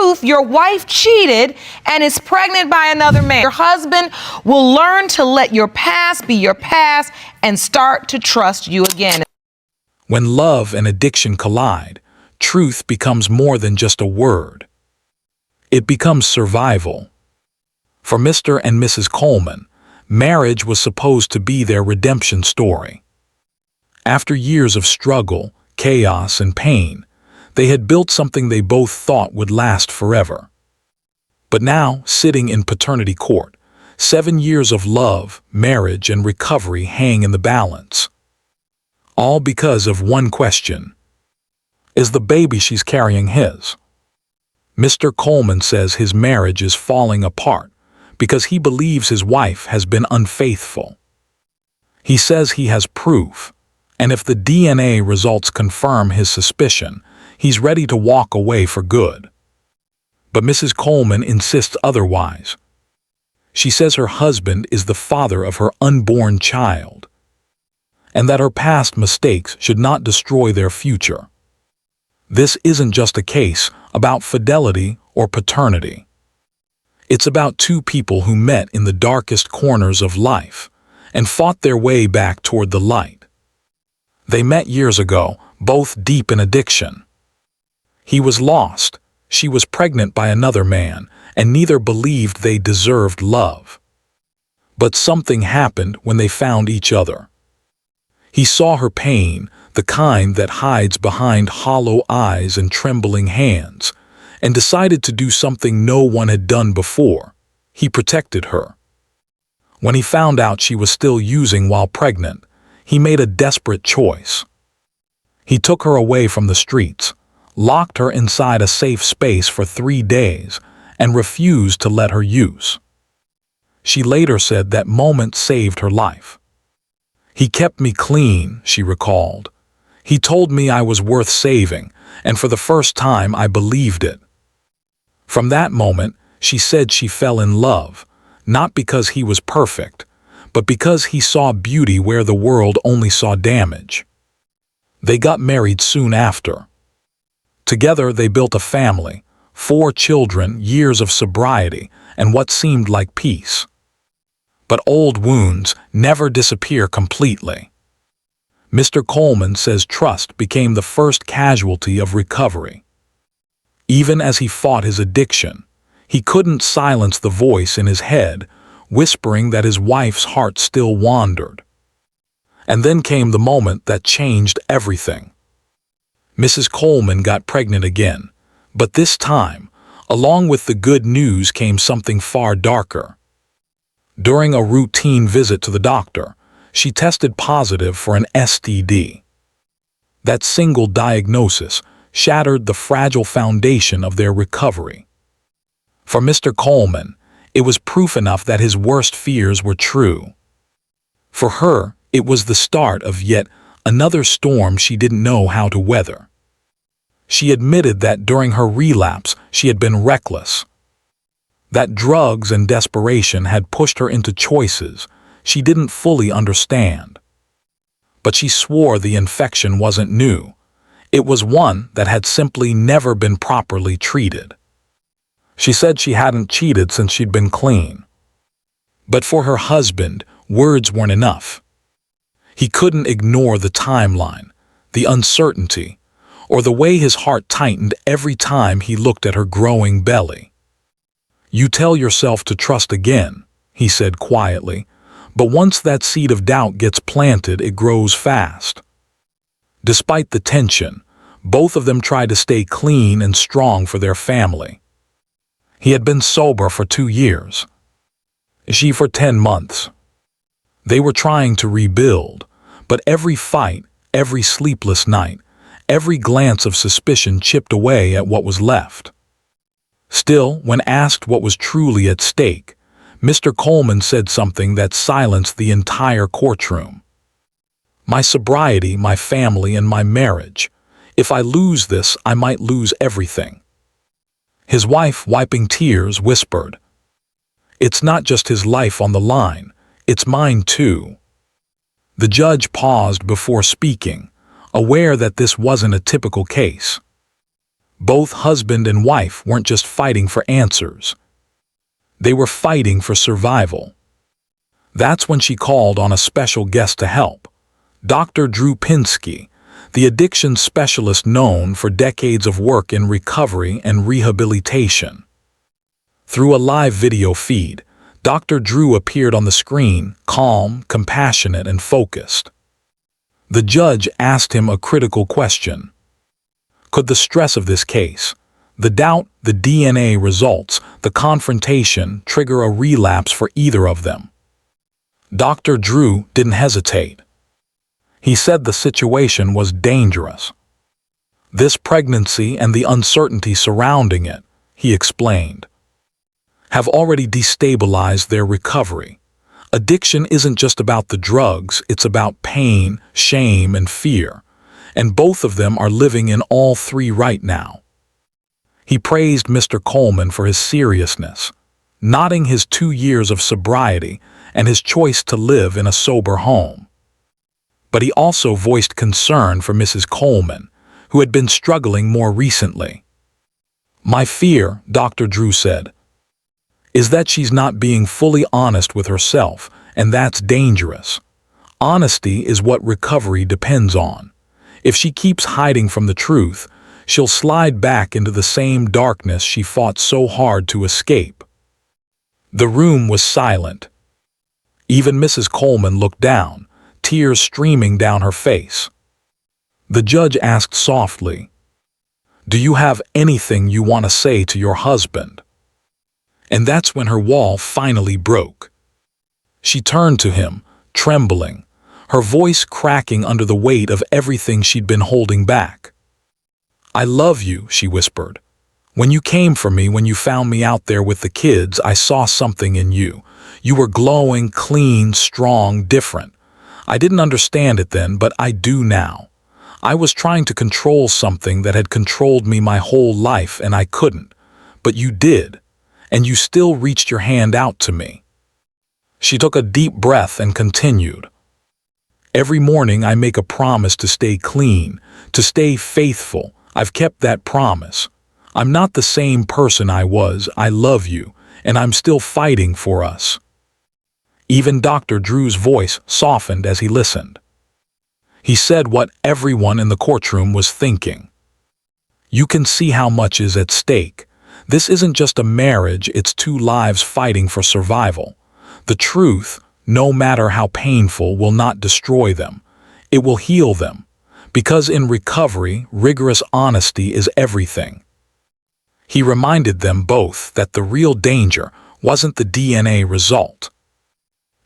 proof your wife cheated and is pregnant by another man. Your husband will learn to let your past be your past and start to trust you again. When love and addiction collide, truth becomes more than just a word. It becomes survival. For Mr. and Mrs. Coleman, marriage was supposed to be their redemption story. After years of struggle, chaos, and pain, they had built something they both thought would last forever. But now, sitting in paternity court, 7 years of love, marriage, and recovery hang in the balance. All because of one question. Is the baby she's carrying his? Mr. Coleman says his marriage is falling apart because he believes his wife has been unfaithful. He says he has proof, and if the DNA results confirm his suspicion, he's ready to walk away for good. But Mrs. Coleman insists otherwise. She says her husband is the father of her unborn child, and that her past mistakes should not destroy their future. This isn't just a case about fidelity or paternity. It's about two people who met in the darkest corners of life and fought their way back toward the light. They met years ago, both deep in addiction. He was lost, she was pregnant by another man, and neither believed they deserved love. But something happened when they found each other. He saw her pain, the kind that hides behind hollow eyes and trembling hands, and decided to do something no one had done before. He protected her. When he found out she was still using while pregnant, he made a desperate choice. He took her away from the streets, locked her inside a safe space for 3 days, and refused to let her use. She later said that moment saved her life. He kept me clean, she recalled. He told me I was worth saving, and for the first time I believed it. From that moment, she said she fell in love, not because he was perfect, but because he saw beauty where the world only saw damage. They got married soon after. Together they built a family, 4 children, years of sobriety, and what seemed like peace. But old wounds never disappear completely. Mr. Coleman says trust became the first casualty of recovery. Even as he fought his addiction, he couldn't silence the voice in his head, whispering that his wife's heart still wandered. And then came the moment that changed everything. Mrs. Coleman got pregnant again, but this time, along with the good news came something far darker. During a routine visit to the doctor, she tested positive for an STD. That single diagnosis shattered the fragile foundation of their recovery. For Mr. Coleman, it was proof enough that his worst fears were true. For her, it was the start of yet another storm she didn't know how to weather. She admitted that during her relapse she had been reckless. That drugs and desperation had pushed her into choices she didn't fully understand. But she swore the infection wasn't new. It was one that had simply never been properly treated. She said she hadn't cheated since she'd been clean. But for her husband, words weren't enough. He couldn't ignore the timeline, the uncertainty, or the way his heart tightened every time he looked at her growing belly. "You tell yourself to trust again," he said quietly, "but once that seed of doubt gets planted, it grows fast." Despite the tension, both of them tried to stay clean and strong for their family. He had been sober for 2 years. She for 10 months. They were trying to rebuild, but every fight, every sleepless night, every glance of suspicion chipped away at what was left. Still, when asked what was truly at stake, Mr. Coleman said something that silenced the entire courtroom. "My sobriety, my family, and my marriage. If I lose this, I might lose everything." His wife, wiping tears, whispered, "It's not just his life on the line, it's mine too." The judge paused before speaking, aware that this wasn't a typical case. Both husband and wife weren't just fighting for answers. They were fighting for survival. That's when she called on a special guest to help, Dr. Drew Pinsky, the addiction specialist known for decades of work in recovery and rehabilitation. Through a live video feed, Dr. Drew appeared on the screen, calm, compassionate, and focused. The judge asked him a critical question. Could the stress of this case, the doubt, the DNA results, the confrontation trigger a relapse for either of them? Dr. Drew didn't hesitate. He said the situation was dangerous. This pregnancy and the uncertainty surrounding it, he explained, have already destabilized their recovery. Addiction isn't just about the drugs, it's about pain, shame, and fear. And both of them are living in all three right now. He praised Mr. Coleman for his seriousness, noting his 2 years of sobriety and his choice to live in a sober home. But he also voiced concern for Mrs. Coleman, who had been struggling more recently. "My fear," Dr. Drew said, "is that she's not being fully honest with herself, and that's dangerous. Honesty is what recovery depends on. If she keeps hiding from the truth, she'll slide back into the same darkness she fought so hard to escape." The room was silent. Even Mrs. Coleman looked down, tears streaming down her face. The judge asked softly, "Do you have anything you want to say to your husband?" And that's when her wall finally broke. She turned to him, trembling, her voice cracking under the weight of everything she'd been holding back. "I love you," she whispered. "When you came for me, when you found me out there with the kids, I saw something in you. You were glowing, clean, strong, different. I didn't understand it then, but I do now. I was trying to control something that had controlled me my whole life, and I couldn't. But you did, and you still reached your hand out to me." She took a deep breath and continued, "Every morning I make a promise to stay clean, to stay faithful. I've kept that promise. I'm not the same person I was. I love you, and I'm still fighting for us." Even Dr. Drew's voice softened as he listened. He said what everyone in the courtroom was thinking. "You can see how much is at stake. This isn't just a marriage, it's two lives fighting for survival. The truth, no matter how painful, will not destroy them. It will heal them. Because in recovery, rigorous honesty is everything." He reminded them both that the real danger wasn't the DNA result.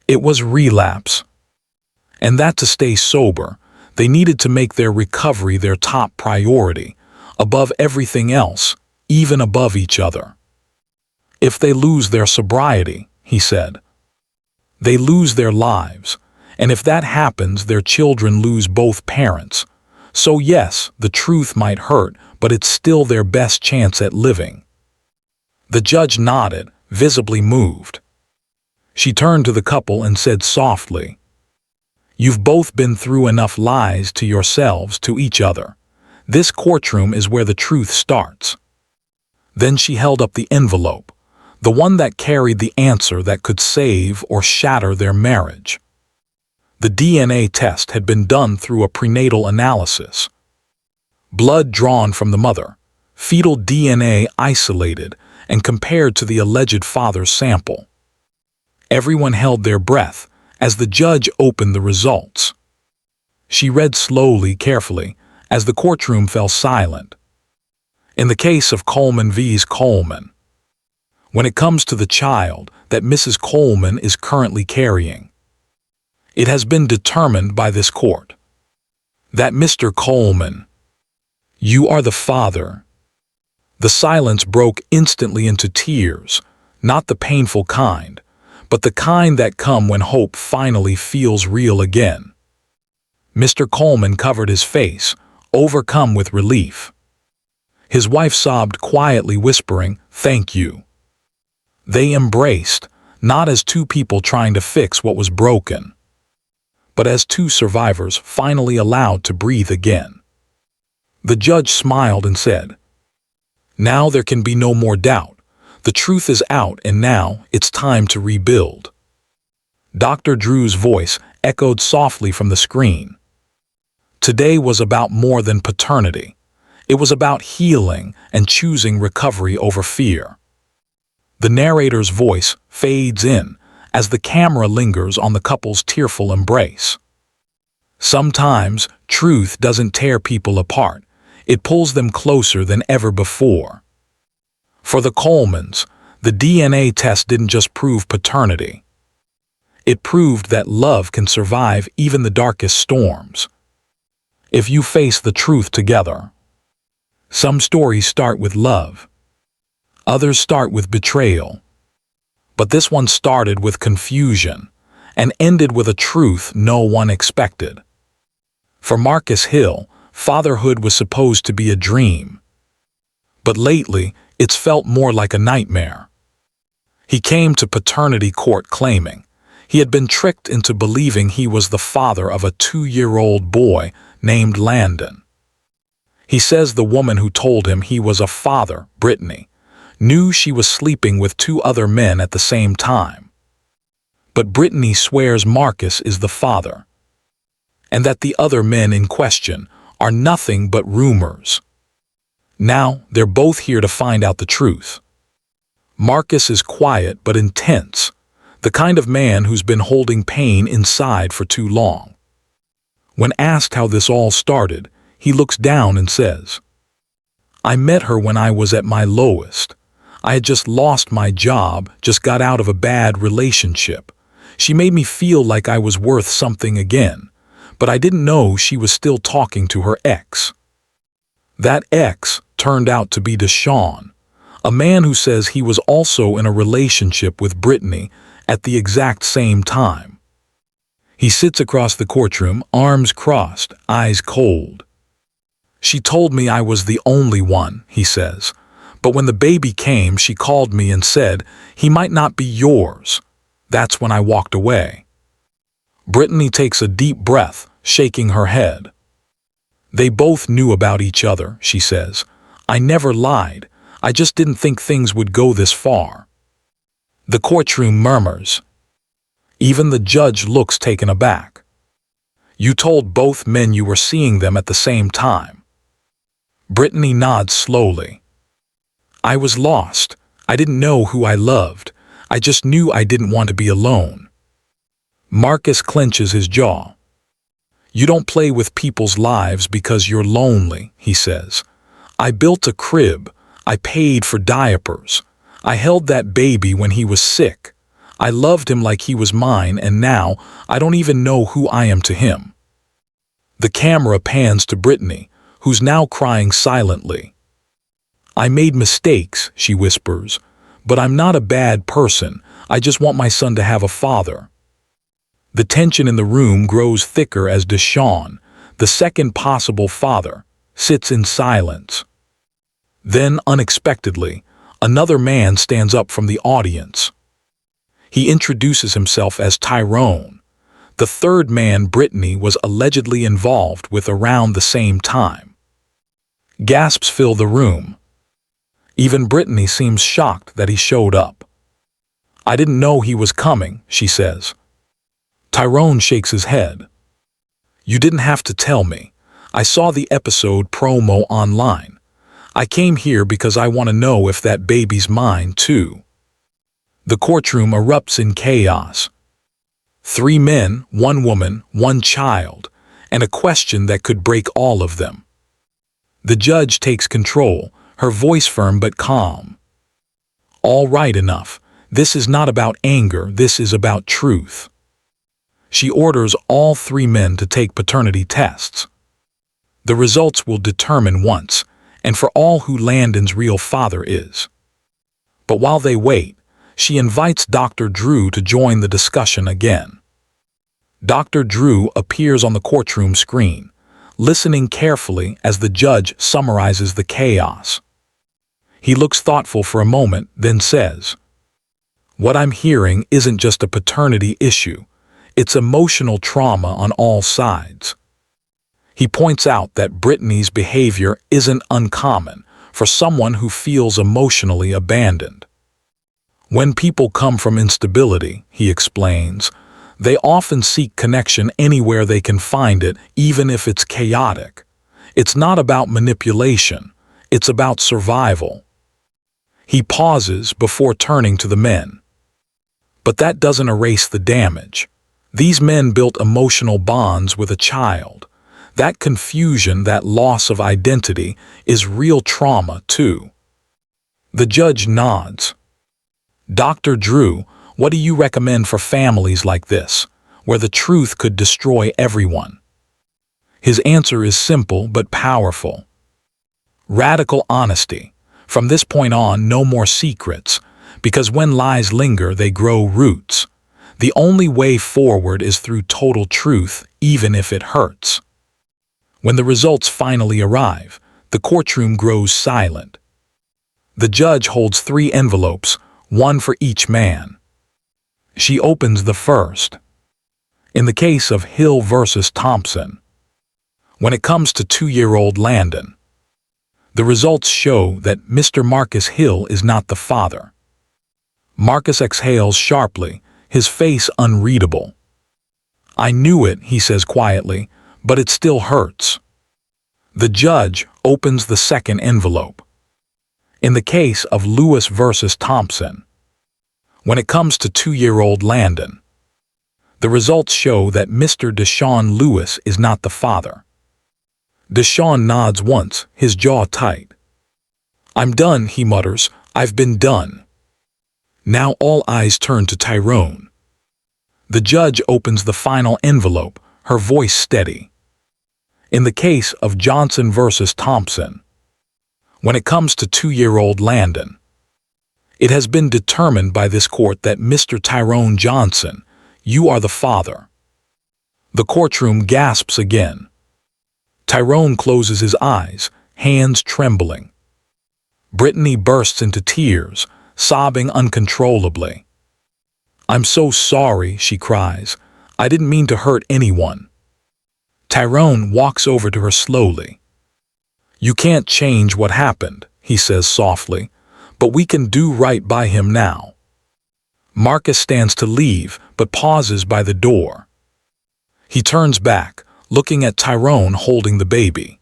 It was relapse. And that to stay sober, they needed to make their recovery their top priority, above everything else, even above each other. "If they lose their sobriety," he said, "they lose their lives, and if that happens, their children lose both parents. So yes, the truth might hurt, but it's still their best chance at living." The judge nodded, visibly moved. She turned to the couple and said softly, "You've both been through enough lies to yourselves, to each other. This courtroom is where the truth starts." Then she held up the envelope, the one that carried the answer that could save or shatter their marriage. The DNA test had been done through a prenatal analysis. Blood drawn from the mother, fetal DNA isolated and compared to the alleged father's sample. Everyone held their breath as the judge opened the results. She read slowly, carefully, as the courtroom fell silent. In the case of Coleman vs. Coleman, when it comes to the child that Mrs. Coleman is currently carrying, it has been determined by this court that Mr. Coleman, you are the father. The silence broke instantly into tears, not the painful kind, but the kind that come when hope finally feels real again. Mr. Coleman covered his face, overcome with relief. His wife sobbed quietly, whispering, "Thank you." They embraced, not as two people trying to fix what was broken, but as two survivors finally allowed to breathe again. The judge smiled and said, Now there can be no more doubt. The truth is out, and now it's time to rebuild. Dr. Drew's voice echoed softly from the screen. Today was about more than paternity. It was about healing and choosing recovery over fear. The narrator's voice fades in as the camera lingers on the couple's tearful embrace. Sometimes truth doesn't tear people apart. It pulls them closer than ever before. For the Colemans, the DNA test didn't just prove paternity. It proved that love can survive even the darkest storms. If you face the truth together. Some stories start with love. Others start with betrayal. But this one started with confusion and ended with a truth no one expected. For Marcus Hill, fatherhood was supposed to be a dream. But lately, it's felt more like a nightmare. He came to paternity court claiming he had been tricked into believing he was the father of a 2-year-old boy named Landon. He says the woman who told him he was a father, Brittany, knew she was sleeping with 2 other men at the same time. But Brittany swears Marcus is the father, and that the other men in question are nothing but rumors. Now they're both here to find out the truth. Marcus is quiet but intense, the kind of man who's been holding pain inside for too long. When asked how this all started, he looks down and says, "I met her when I was at my lowest. I had just lost my job, just got out of a bad relationship. She made me feel like I was worth something again, but I didn't know she was still talking to her ex." That ex turned out to be Deshaun, a man who says he was also in a relationship with Brittany at the exact same time. He sits across the courtroom, arms crossed, eyes cold. "She told me I was the only one," he says, "but when the baby came, she called me and said, 'He might not be yours.' That's when I walked away." Brittany takes a deep breath, shaking her head. "They both knew about each other," she says. "I never lied. I just didn't think things would go this far." The courtroom murmurs. Even the judge looks taken aback. "You told both men you were seeing them at the same time." Brittany nods slowly. "I was lost. I didn't know who I loved. I just knew I didn't want to be alone." Marcus clenches his jaw. "You don't play with people's lives because you're lonely," he says. "I built a crib. I paid for diapers. I held that baby when he was sick. I loved him like he was mine, and now I don't even know who I am to him." The camera pans to Brittany, who's now crying silently. "I made mistakes," she whispers, "but I'm not a bad person. I just want my son to have a father." The tension in the room grows thicker as Deshaun, the second possible father, sits in silence. Then, unexpectedly, another man stands up from the audience. He introduces himself as Tyrone, the third man Brittany was allegedly involved with around the same time. Gasps fill the room. Even Brittany seems shocked that he showed up. "I didn't know he was coming," she says. Tyrone shakes his head. "You didn't have to tell me. I saw the episode promo online. I came here because I want to know if that baby's mine too." The courtroom erupts in chaos. 3 men, 1 woman, 1 child, and a question that could break all of them. The judge takes control, her voice firm but calm. "All right, enough. This is not about anger, this is about truth." She orders all 3 men to take paternity tests. The results will determine once and for all who Landon's real father is. But while they wait, she invites Dr. Drew to join the discussion again. Dr. Drew appears on the courtroom screen, listening carefully as the judge summarizes the chaos. He looks thoughtful for a moment, then says, "What I'm hearing isn't just a paternity issue. It's emotional trauma on all sides." He points out that Brittany's behavior isn't uncommon, for someone who feels emotionally abandoned. When people come from instability, he explains, they often seek connection anywhere they can find it, even if it's chaotic. It's not about manipulation, it's about survival. He pauses before turning to the men. But that doesn't erase the damage. These men built emotional bonds with a child. That confusion, that loss of identity, is real trauma, too. The judge nods. Dr. Drew, what do you recommend for families like this, where the truth could destroy everyone? His answer is simple but powerful. Radical honesty. From this point on, no more secrets, because when lies linger, they grow roots. The only way forward is through total truth, even if it hurts. When the results finally arrive, the courtroom grows silent. The judge holds 3 envelopes, one for each man. She opens the first. In the case of Hill versus Thompson, when it comes to 2-year-old Landon, the results show that Mr. Marcus Hill is not the father. Marcus exhales sharply, his face unreadable. I knew it, he says quietly, but it still hurts. The judge opens the second envelope. In the case of Lewis versus Thompson, when it comes to 2-year-old Landon, the results show that Mr. Deshaun Lewis is not the father. Deshaun nods once, his jaw tight. I'm done, he mutters. I've been done. Now all eyes turn to Tyrone. The judge opens the final envelope, her voice steady. In the case of Johnson versus Thompson, when it comes to 2-year-old Landon, it has been determined by this court that Mr. Tyrone Johnson, you are the father. The courtroom gasps again. Tyrone closes his eyes, hands trembling. Brittany bursts into tears, sobbing uncontrollably. I'm so sorry, she cries. I didn't mean to hurt anyone. Tyrone walks over to her slowly. You can't change what happened, he says softly, but we can do right by him now. Marcus stands to leave, but pauses by the door. He turns back, looking at Tyrone holding the baby.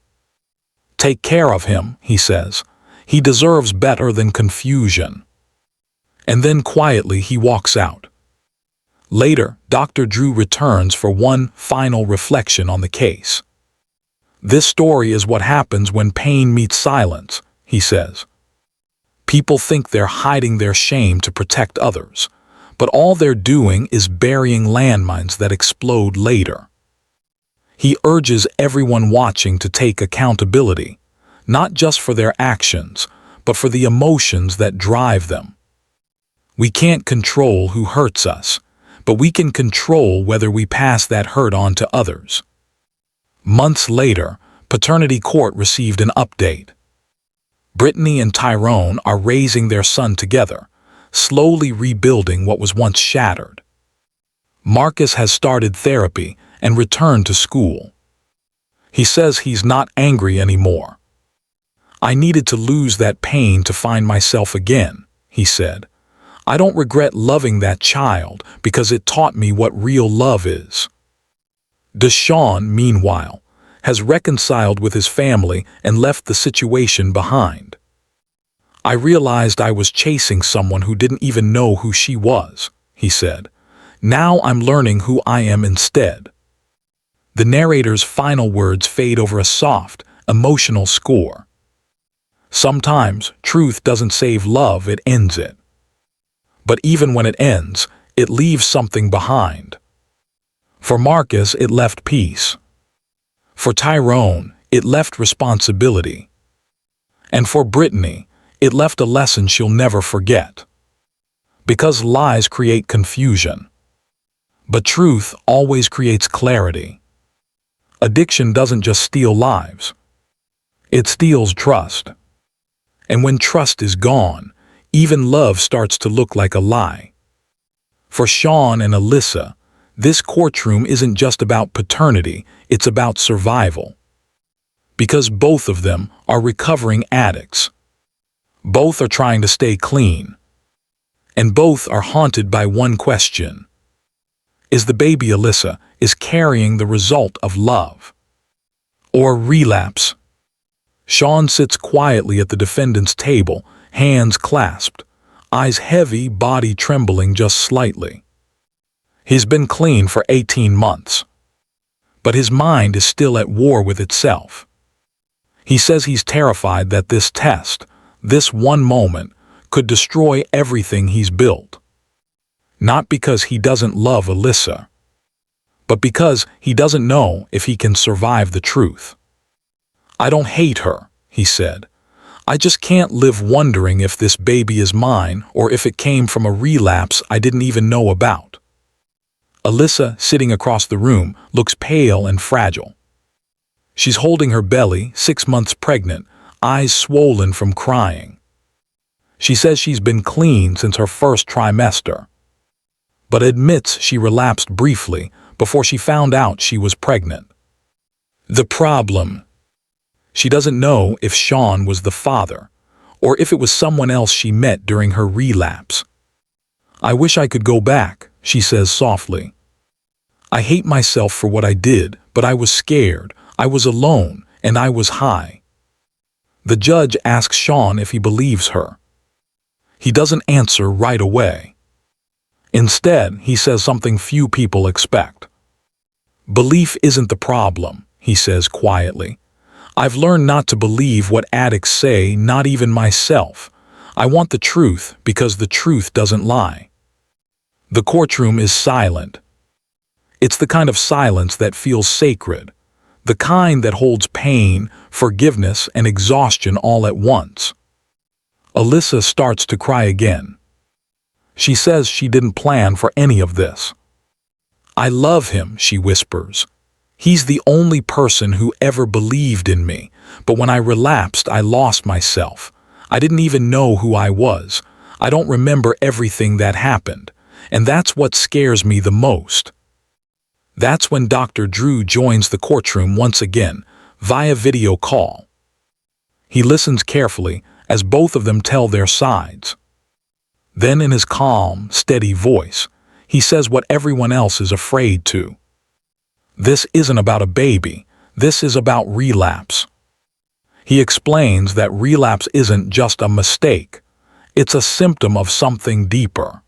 Take care of him, he says. He deserves better than confusion. And then quietly he walks out. Later, Dr. Drew returns for one final reflection on the case. This story is what happens when pain meets silence, he says. People think they're hiding their shame to protect others, but all they're doing is burying landmines that explode later. He urges everyone watching to take accountability, not just for their actions, but for the emotions that drive them. We can't control who hurts us, but we can control whether we pass that hurt on to others. Months later, Paternity Court received an update. Brittany and Tyrone are raising their son together, slowly rebuilding what was once shattered. Marcus has started therapy and returned to school. He says he's not angry anymore. I needed to lose that pain to find myself again, he said. I don't regret loving that child because it taught me what real love is. Deshaun, meanwhile, has reconciled with his family and left the situation behind. I realized I was chasing someone who didn't even know who she was, he said. Now I'm learning who I am instead. The narrator's final words fade over a soft, emotional score. Sometimes truth doesn't save love, it ends it. But even when it ends, it leaves something behind. For Marcus, it left peace. For Tyrone, it left responsibility. And for Brittany, it left a lesson she'll never forget. Because lies create confusion. But truth always creates clarity. Addiction doesn't just steal lives. It steals trust. And when trust is gone, even love starts to look like a lie. For Sean and Alyssa, this courtroom isn't just about paternity, it's about survival. Because both of them are recovering addicts, Both are trying to stay clean. And both are haunted by one question. Is the baby Alyssa is carrying the result of love? Or relapse? Sean sits quietly at the defendant's table, hands clasped, eyes heavy, body trembling just slightly. He's been clean for 18 months. But his mind is still at war with itself. He says he's terrified that this test, this one moment, could destroy everything he's built. Not because he doesn't love Alyssa, but because he doesn't know if he can survive the truth. I don't hate her, he said. I just can't live wondering if this baby is mine or if it came from a relapse I didn't even know about. Alyssa, sitting across the room, looks pale and fragile. She's holding her belly, 6 months pregnant, eyes swollen from crying. She says she's been clean since her first trimester, but admits she relapsed briefly before she found out she was pregnant. The problem: she doesn't know if Sean was the father, or if it was someone else she met during her relapse. I wish I could go back, she says softly. I hate myself for what I did, but I was scared, I was alone, and I was high. The judge asks Sean if he believes her. He doesn't answer right away. Instead, he says something few people expect. Belief isn't the problem, he says quietly. I've learned not to believe what addicts say, not even myself. I want the truth because the truth doesn't lie. The courtroom is silent. It's the kind of silence that feels sacred, the kind that holds pain, forgiveness, and exhaustion all at once. Alyssa starts to cry again. She says she didn't plan for any of this. I love him, she whispers. He's the only person who ever believed in me, but when I relapsed, I lost myself. I didn't even know who I was. I don't remember everything that happened, and that's what scares me the most. That's when Dr. Drew joins the courtroom once again, via video call. He listens carefully as both of them tell their sides. Then in his calm, steady voice, he says what everyone else is afraid to. This isn't about a baby, this is about relapse. He explains that relapse isn't just a mistake, it's a symptom of something deeper.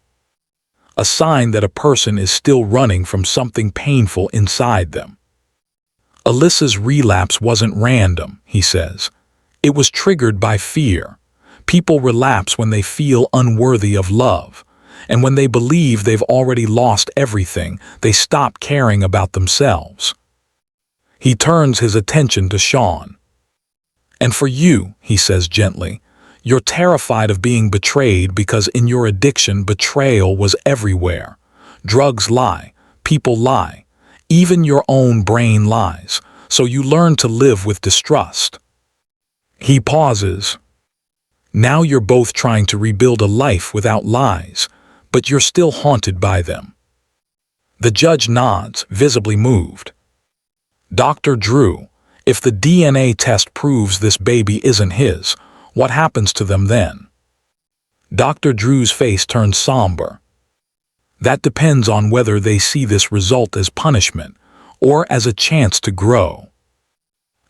A sign that a person is still running from something painful inside them. Alyssa's relapse wasn't random, he says. It was triggered by fear. People relapse when they feel unworthy of love, and when they believe they've already lost everything, they stop caring about themselves. He turns his attention to Sean. And for you, he says gently, you're terrified of being betrayed because in your addiction, betrayal was everywhere. Drugs lie, people lie, even your own brain lies, so you learn to live with distrust. He pauses. Now you're both trying to rebuild a life without lies, but you're still haunted by them. The judge nods, visibly moved. Dr. Drew, if the DNA test proves this baby isn't his, what happens to them then? Dr. Drew's face turns somber. That depends on whether they see this result as punishment or as a chance to grow.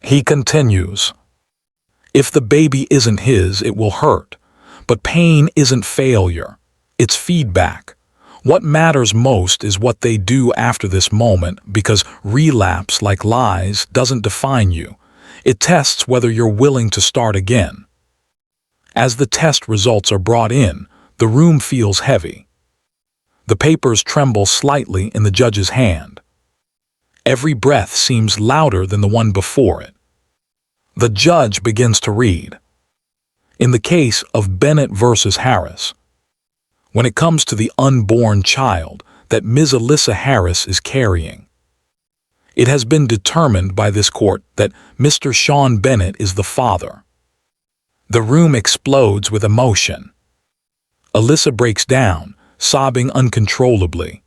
He continues. If the baby isn't his, it will hurt. But pain isn't failure. It's feedback. What matters most is what they do after this moment, because relapse, like lies, doesn't define you. It tests whether you're willing to start again. As the test results are brought in, the room feels heavy. The papers tremble slightly in the judge's hand. Every breath seems louder than the one before it. The judge begins to read. In the case of Bennett versus Harris, when it comes to the unborn child that Ms. Alyssa Harris is carrying, it has been determined by this court that Mr. Sean Bennett is the father. The room explodes with emotion. Alyssa breaks down, sobbing uncontrollably.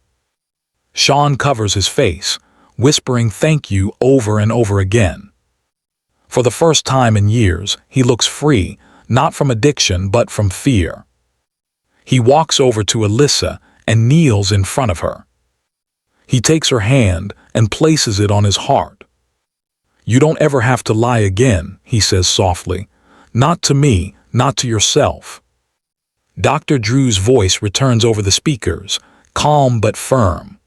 Sean covers his face, whispering thank you over and over again. For the first time in years, he looks free, not from addiction but from fear. He walks over to Alyssa and kneels in front of her. He takes her hand and places it on his heart. "You don't ever have to lie again," he says softly. "Not to me, not to yourself." Dr. Drew's voice returns over the speakers, calm but firm.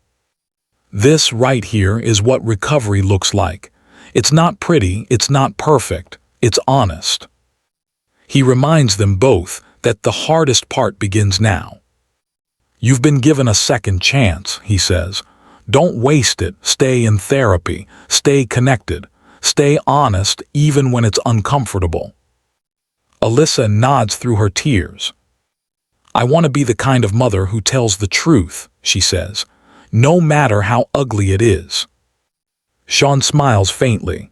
"This right here is what recovery looks like. It's not pretty, it's not perfect, it's honest." He reminds them both that the hardest part begins now. "You've been given a second chance," he says. "Don't waste it. Stay in therapy. Stay connected. Stay honest even when it's uncomfortable." Alyssa nods through her tears. "I want to be the kind of mother who tells the truth," she says, "no matter how ugly it is." Sean smiles faintly.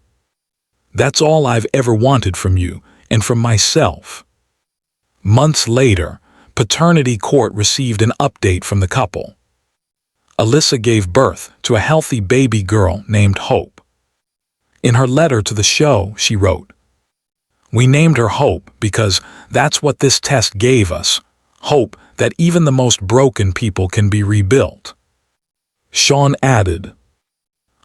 "That's all I've ever wanted from you and from myself." Months later, paternity court received an update from the couple. Alyssa gave birth to a healthy baby girl named Hope. In her letter to the show, she wrote, "We named her Hope because that's what this test gave us, hope that even the most broken people can be rebuilt." Sean added,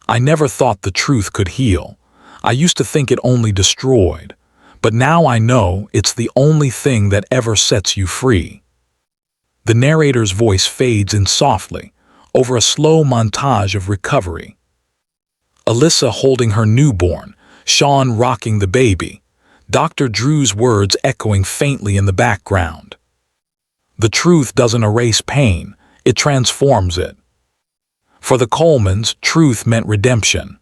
"I never thought the truth could heal. I used to think it only destroyed, but now I know it's the only thing that ever sets you free." The narrator's voice fades in softly, over a slow montage of recovery. Alyssa holding her newborn, Sean rocking the baby, Dr. Drew's words echoing faintly in the background. The truth doesn't erase pain, it transforms it. For the Colemans, truth meant redemption.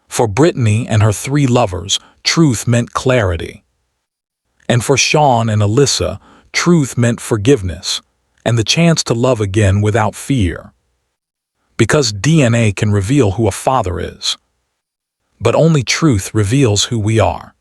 For Brittany and her 3 lovers, truth meant clarity. And for Sean and Alyssa, truth meant forgiveness, and the chance to love again without fear. Because DNA can reveal who a father is, but only truth reveals who we are.